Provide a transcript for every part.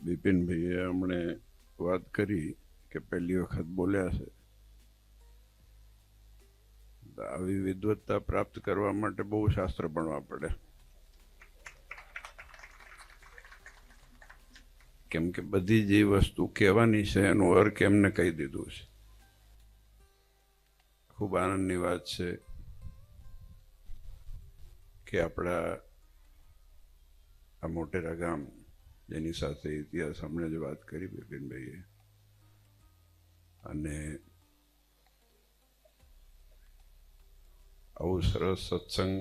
બિપિનભાઈએ હમણે વાત કરી કે પહેલી વખત બોલ્યા છે. આવી વિદ્વત્તા પ્રાપ્ત કરવા માટે બહુ શાસ્ત્ર ભણવા પડે, કેમ કે બધી જે વસ્તુ કહેવાની છે એનું અર્ક એમને કહી દીધું છે. ખૂબ આનંદની વાત છે કે આપણા આ મોટેરા ગામ, જેની સાથે ઇતિહાસ હમણાં જ વાત કરી બિપિનભાઈએ, અને આવું સરસ સત્સંગ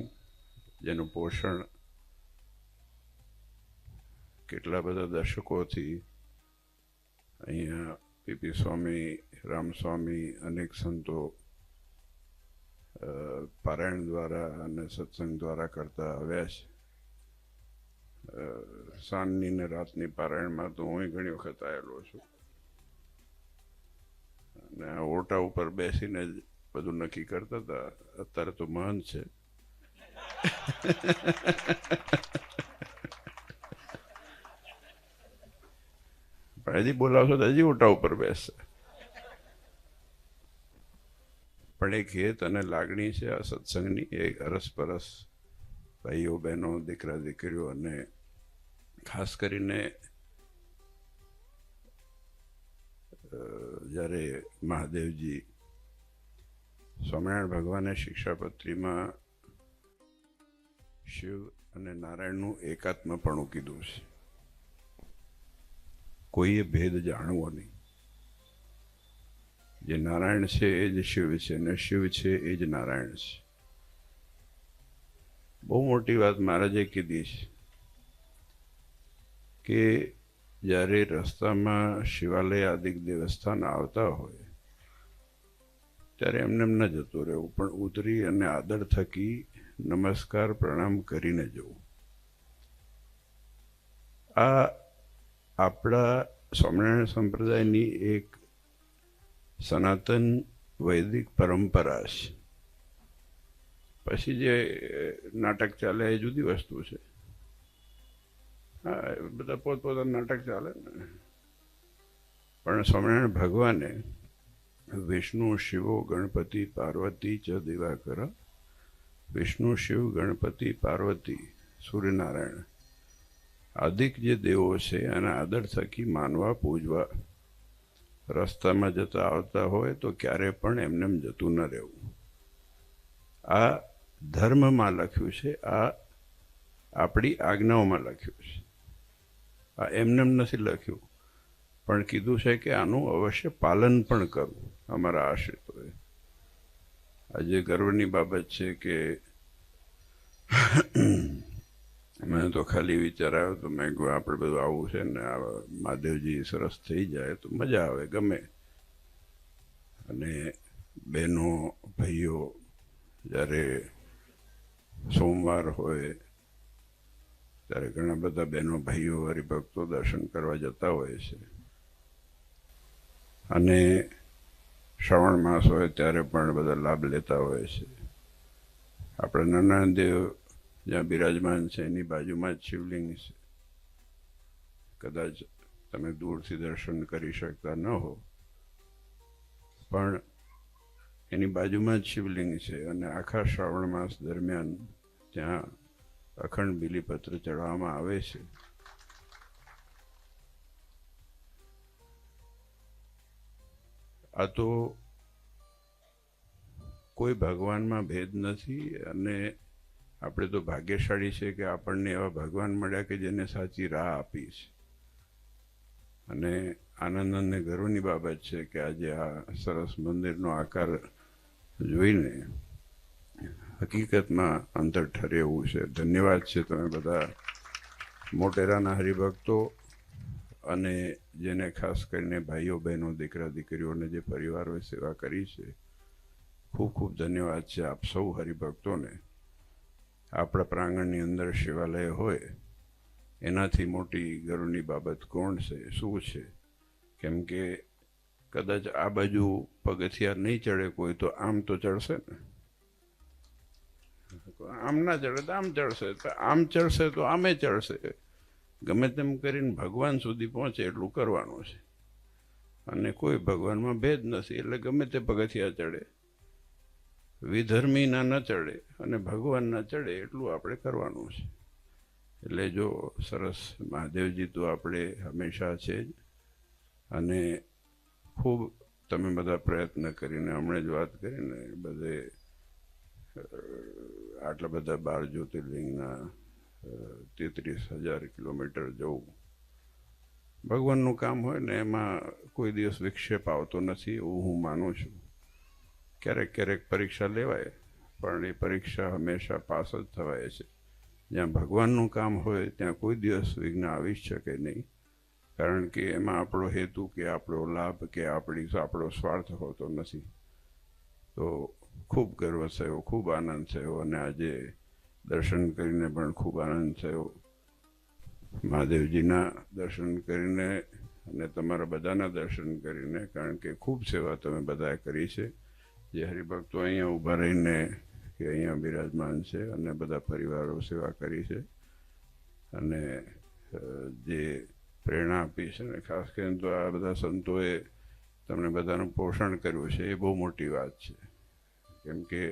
જેનું પોષણ કેટલા બધા દશકોથી અહીંયા પીપી સ્વામી, રામસ્વામી, અનેક સંતો પારાયણ દ્વારા અને સત્સંગ દ્વારા કરતા આવ્યા છે. સાંજની ને રાતની પારાયણમાં તો હું ઘણી વખત આવેલો છું, અને આ ઓટા ઉપર બેસીને જ બધું નક્કી કરતા હતા. અત્યારે તો મહંત છે. પણ હજી બોલાવશો તો હજી ઓટા ઉપર બેસશે. પણ એક હેત અને લાગણી છે આ સત્સંગની, એક અરસપરસ ભાઈઓ બહેનો, દીકરા દીકરીઓ, અને ખાસ કરીને જ્યારે મહાદેવજી સ્વામિનારાયણ ભગવાને શિક્ષાપત્રીમાં શિવ અને નારાયણનું એકાત્મપણું કીધું છે. કોઈએ ભેદ જાણવો નહીં. જે નારાયણ છે એ જ શિવ છે, ને શિવ છે એ જ નારાયણ છે. બહુ મોટી વાત મહારાજે કીધી છે કે જ્યારે રસ્તામાં શિવાલય આદિક દેવસ્થાન આવતા હોય ત્યારે એમને ન જતું રહેવું, પણ ઉતરી અને આદર થકી નમસ્કાર પ્રણામ કરીને જવું. આ આપણા સ્વામિનારાયણ સંપ્રદાયની એક સનાતન વૈદિક પરંપરા છે. પછી જે નાટક ચાલે એ જુદી વસ્તુ છે. હા, બધા પોતપોતાનું નાટક ચાલે ને. પણ સ્વામિનારાયણ ભગવાને વિષ્ણુ શિવો ગણપતિ પાર્વતી ચ દિવાકર, વિષ્ણુ શિવ ગણપતિ પાર્વતી સૂર્યનારાયણ આદિક જે દેવો છે એના આદર થકી માનવા, પૂજવા. રસ્તામાં જતા આવતા હોય તો ક્યારે પણ એમને જતું ન રહેવું. આ ધર્મમાં લખ્યું છે, આ આપણી આજ્ઞાઓમાં લખ્યું છે. આ એમને નથી લખ્યું, પણ કીધું છે કે આનું અવશ્ય પાલન પણ કરવું અમારા આશ્રિતોએ. આજે ગર્વની બાબત છે કે મને તો ખાલી વિચાર આવ્યો તો મેં કહ્યું આપણે બધું આવું છે ને, આ મહાદેવજી સરસ થઈ જાય તો મજા આવે, ગમે. અને બહેનો ભાઈઓ જ્યારે સોમવાર હોય ત્યારે ઘણા બધા બહેનો ભાઈઓ હરિભક્તો દર્શન કરવા જતા હોય છે, અને શ્રાવણ માસ હોય ત્યારે પણ બધા લાભ લેતા હોય છે. આપણે નાનાદેવ જ્યાં બિરાજમાન છે એની બાજુમાં જ શિવલિંગ છે. કદાચ તમે દૂરથી દર્શન કરી શકતા ન હો, પણ એની બાજુમાં જ શિવલિંગ છે, અને આખા શ્રાવણ માસ દરમિયાન ત્યાં અખંડ બીલીપત્ર ચડાવવામાં આવે છે. આ તો કોઈ ભગવાનમાં ભેદ નથી, અને આપણે તો ભાગ્યશાળી છે કે આપણને એવા ભગવાન મળ્યા કે જેને સાચી રાહ આપી છે. અને આનંદ અને ગર્વની બાબત છે કે આજે આ સરસ મંદિરનો આકાર જોઈને હકીકતમાં અંતર ઠરે એવું છે. ધન્યવાદ છે તમે બધા મોટેરાના હરિભક્તો, અને જેને ખાસ કરીને ભાઈઓ બહેનો, દીકરા દીકરીઓને જે પરિવારોએ સેવા કરી છે, ખૂબ ખૂબ ધન્યવાદ છે આપ સૌ હરિભક્તોને. આપણા પ્રાંગણની અંદર શિવાલય હોય એનાથી મોટી ગર્વની બાબત કોણ છે, શું છે? કેમ કે કદાચ આ બાજુ પગથિયા નહીં ચડે કોઈ તો આમ તો ચડશે ને. આમ ના ચડે તો આમ ચડશે, તો આમ ચડશે તો આમે ચડશે. ગમે તેમ કરીને ભગવાન સુધી પહોંચે એટલું કરવાનું છે. અને કોઈ ભગવાનમાં ભેદ નથી, એટલે ગમે તે પગથિયા ચડે, વિધર્મીના ન ચડે અને ભગવાન ના ચડે એટલું આપણે કરવાનું છે. એટલે જો સરસ મહાદેવજી તો આપણે હંમેશા છે જ, અને ખૂબ તમે બધા પ્રયત્ન કરીને હમણાં જ વાત કરીને બધે આટલા બધા 12 જ્યોતિર્લિંગના 33,000 કિલોમીટર જવું ભગવાનનું કામ હોય ને, એમાં કોઈ દિવસ વિક્ષેપ આવતો નથી એવું હું માનું છું. ક્યારેક ક્યારેક પરીક્ષા લેવાય, પણ એ પરીક્ષા હંમેશા પાસ જ થવાય છે. જ્યાં ભગવાનનું કામ હોય ત્યાં કોઈ દિવસ વિઘ્ન આવી જ શકે નહીં, કારણ કે એમાં આપણો હેતુ કે આપણો લાભ કે આપણો સ્વાર્થ હોતો નથી. તો ખૂબ ગર્વ થયો, ખૂબ આનંદ થયો, અને આજે દર્શન કરીને પણ ખૂબ આનંદ થયો. મહાદેવજીના દર્શન કરીને અને તમારા બધાના દર્શન કરીને, કારણ કે ખૂબ સેવા તમે બધાએ કરી છે. જે હરિભક્તો અહીંયા ઊભા રહીને કે અહીંયા બિરાજમાન છે અને બધા પરિવારો સેવા કરી છે, અને જે પ્રેરણા આપી છે ને, ખાસ કરીને તો આ બધા સંતોએ તમને બધાનું પોષણ કર્યું છે, એ બહુ મોટી વાત છે. કેમ કે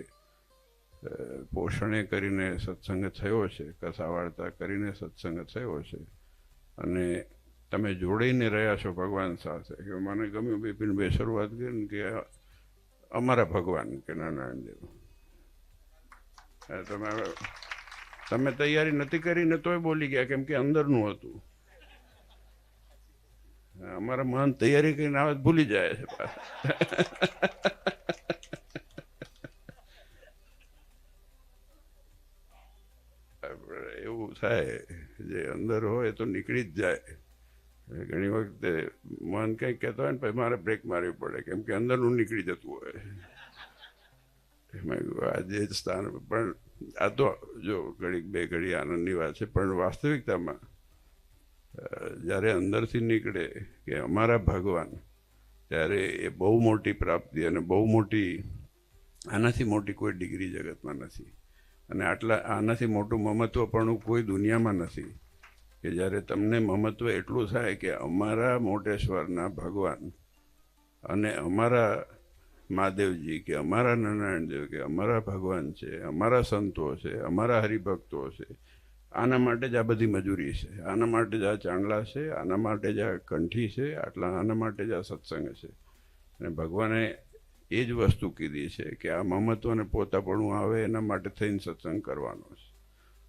પોષણે કરીને સત્સંગ થયો છે, કથા વાર્તા કરીને સત્સંગ થયો છે, અને તમે જોડીને રહ્યા છો ભગવાન સાથે. કે મને ગમ્યું બિપિનભાઈ શરૂઆત કરી ને કે અમારા ભગવાન કે નારાયણ દેવ. તમે તૈયારી નથી કરીને તોય બોલી ગયા, કેમ કે અંદરનું હતું. અમારા મન તૈયારી કરીને આવે ભૂલી જાય છે. એવું થાય, જે અંદર હોય તો નીકળી જ જાય. ઘણી વખતે મન કંઈક કહેતો હોય ને પછી મારે બ્રેક મારવી પડે, કેમ કે અંદરનું નીકળી જતું હોય. આજે જ સ્થાન, પણ આ તો જો ઘડીક બે ઘડી આનંદની વાત છે, પણ વાસ્તવિકતામાં જ્યારે અંદરથી નીકળે કે અમારા ભગવાન, ત્યારે એ બહુ મોટી પ્રાપ્તિ અને બહુ મોટી, આનાથી મોટી કોઈ ડિગ્રી જગતમાં નથી. અને આનાથી મોટું મમત્વપણું કોઈ દુનિયામાં નથી, કે જ્યારે તમને મમત્વ એટલું થાય કે અમારા મોટેશ્વરના ભગવાન અને અમારા મહાદેવજી કે અમારા નારાયણ દેવ કે અમારા ભગવાન છે, અમારા સંતો છે, અમારા હરિભક્તો છે, આના માટે જ આ બધી મજૂરી છે, આના માટે જ આ ચાંદલા છે, આના માટે જ આ કંઠી છે, આના માટે જ આ સત્સંગ છે. અને ભગવાને એ જ વસ્તુ કીધી છે કે આ મમત્વને પોતાપણું આવે એના માટે થઈને સત્સંગ કરવાનો છે.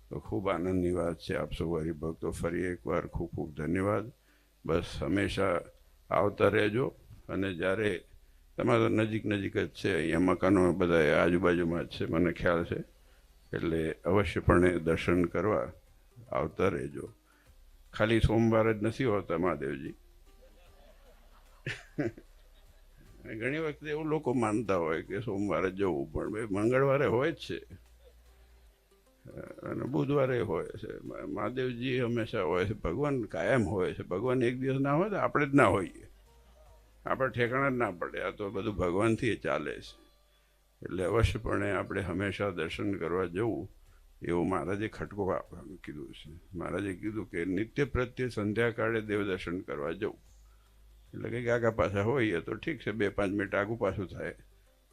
તો ખૂબ આનંદની વાત છે. આપ સૌ હરિભક્તો ફરી એકવાર ખૂબ ખૂબ ધન્યવાદ. બસ હંમેશા આવતા રહેજો, અને જ્યારે તમારા નજીક જ છે, અહીંયા મકાનો બધા આજુબાજુમાં જ છે મને ખ્યાલ છે, એટલે અવશ્યપણે દર્શન કરવા આવતા રહેજો. ખાલી સોમવાર જ નથી હોતા મહાદેવજી. ઘણી વખતે એવું લોકો માનતા હોય કે સોમવારે જવું, પણ ભાઈ મંગળવારે હોય જ છે અને બુધવારે હોય છે. મહાદેવજી હંમેશા હોય છે, ભગવાન કાયમ હોય છે. ભગવાન એક દિવસ ના હોય તો આપણે જ ના હોઈએ, આપણે ઠેકાણા જ ના પડે. આ તો બધું ભગવાનથી ચાલે છે. એટલે અવશ્યપણે આપણે હંમેશા દર્શન કરવા જવું, એવું મહારાજે ખટકો આપવાનું કીધું છે. મહારાજે કીધું કે નિત્ય પ્રત્યે સંધ્યાકાળે દેવ દર્શન કરવા જવું. એટલે કંઈક આગા પાછા હોઈએ તો ઠીક છે, 2-5 મિનિટ આગું પાછું થાય,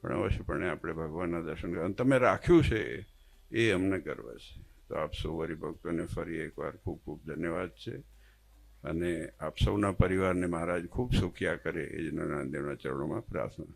પણ અવશ્યપણે આપણે ભગવાનના દર્શન કરવા. તમે રાખ્યું છે એ અમને ગર્વ છે. તો આપ સૌ હરિભક્તોને ફરી એકવાર ખૂબ ખૂબ ધન્યવાદ છે, અને આપ સૌના પરિવારને મહારાજ ખૂબ સુખિયા કરે એ જ નારાયણ દેવના ચરણોમાં પ્રાર્થના.